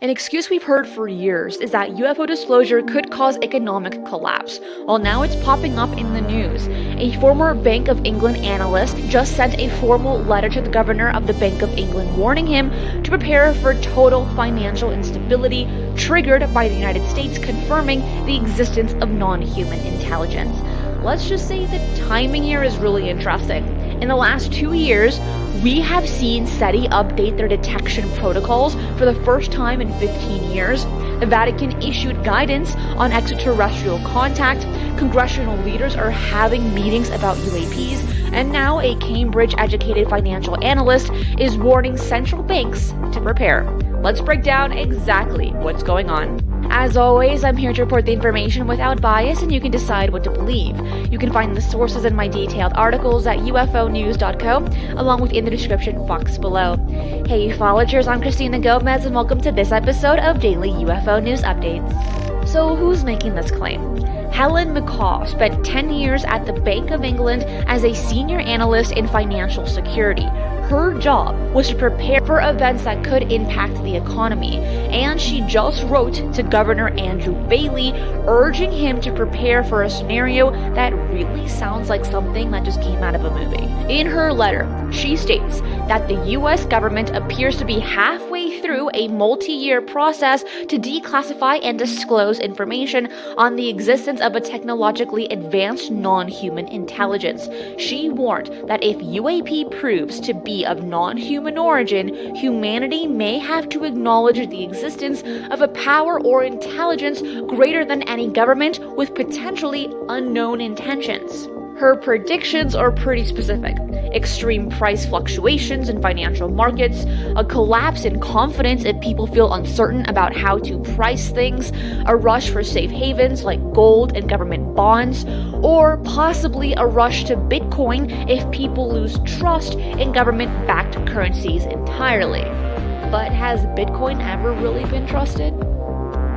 An excuse we've heard for years is that UFO disclosure could cause economic collapse. Well, now it's popping up in the news. A former Bank of England analyst just sent a formal letter to the governor of the Bank of England warning him to prepare for total financial instability triggered by the United States confirming the existence of non-human intelligence. Let's just say the timing here is really interesting. In the last 2 years, we have seen SETI update their detection protocols for the first time in 15 years. The Vatican issued guidance on extraterrestrial contact. Congressional leaders are having meetings about UAPs. And now a Cambridge-educated financial analyst is warning central banks to prepare. Let's break down exactly what's going on. As always, I'm here to report the information without bias, and you can decide what to believe. You can find the sources in my detailed articles at ufonews.co, along with in the description box below. Hey followers, I'm Christina Gomez, and welcome to this episode of Daily UFO News Updates. So who's making this claim? Helen McCaw spent 10 years at the Bank of England as a senior analyst in financial security. Her job was to prepare for events that could impact the economy, and she just wrote to Governor Andrew Bailey urging him to prepare for a scenario that really sounds like something that just came out of a movie. In her letter, she states that the US government appears to be halfway through a multi-year process to declassify and disclose information on the existence of a technologically advanced non-human intelligence. She warned that if UAP proves to be of non-human origin, humanity may have to acknowledge the existence of a power or intelligence greater than any government with potentially unknown intentions. Her predictions are pretty specific. Extreme price fluctuations in financial markets, a collapse in confidence if people feel uncertain about how to price things, a rush for safe havens like gold and government bonds, or possibly a rush to Bitcoin if people lose trust in government-backed currencies entirely. But has Bitcoin ever really been trusted?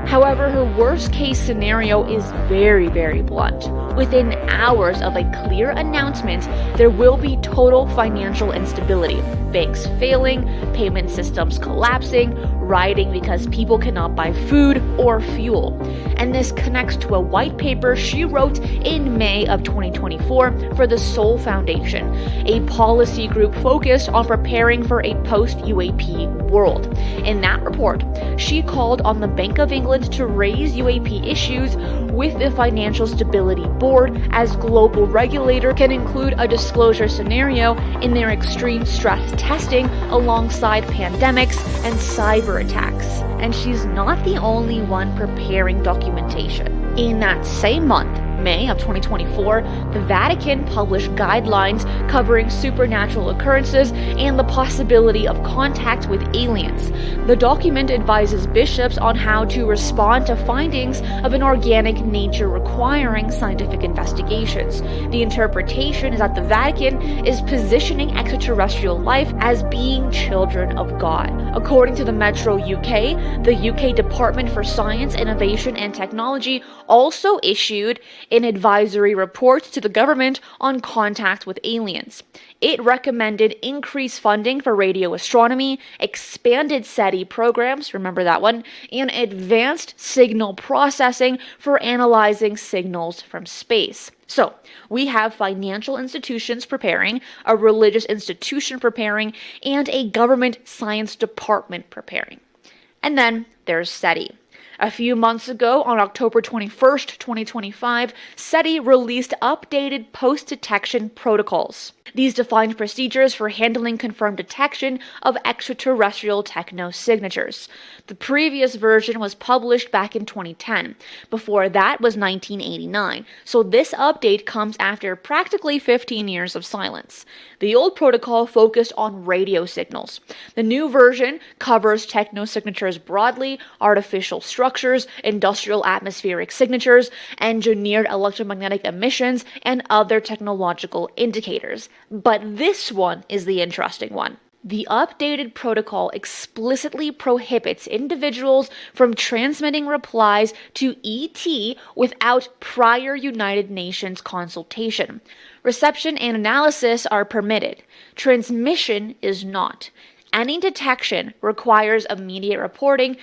However, her worst-case scenario is very, very blunt. Within hours of a clear announcement, there will be total financial instability. Banks failing, payment systems collapsing, rioting because people cannot buy food or fuel. And this connects to a white paper she wrote in May of 2024 for the Soul Foundation, a policy group focused on preparing for a post-UAP world. In that report, she called on the Bank of England to raise UAP issues with the Financial Stability Board, as global regulator can include a disclosure scenario in their extreme stress testing alongside pandemics and cyber attacks. And she's not the only one preparing documentation. In that same month, May of 2024, the Vatican published guidelines covering supernatural occurrences and the possibility of contact with aliens. The document advises bishops on how to respond to findings of an organic nature requiring scientific investigations. The interpretation is that the Vatican is positioning extraterrestrial life as being children of God. According to the Metro UK, the UK Department for Science, Innovation and Technology also issued an advisory report to the government on contact with aliens. It recommended increased funding for radio astronomy, expanded SETI programs, remember that one, and advanced signal processing for analyzing signals from space. So, we have financial institutions preparing, a religious institution preparing, and a government science department preparing. And then there's SETI. A few months ago, on October 21st, 2025, SETI released updated post-detection protocols. These defined procedures for handling confirmed detection of extraterrestrial techno-signatures. The previous version was published back in 2010. Before that was 1989, so this update comes after practically 15 years of silence. The old protocol focused on radio signals. The new version covers techno-signatures broadly, artificial structures, industrial atmospheric signatures, engineered electromagnetic emissions, and other technological indicators. But this one is the interesting one. The updated protocol explicitly prohibits individuals from transmitting replies to ET without prior United Nations consultation. Reception and analysis are permitted. Transmission is not. Any detection requires immediate reporting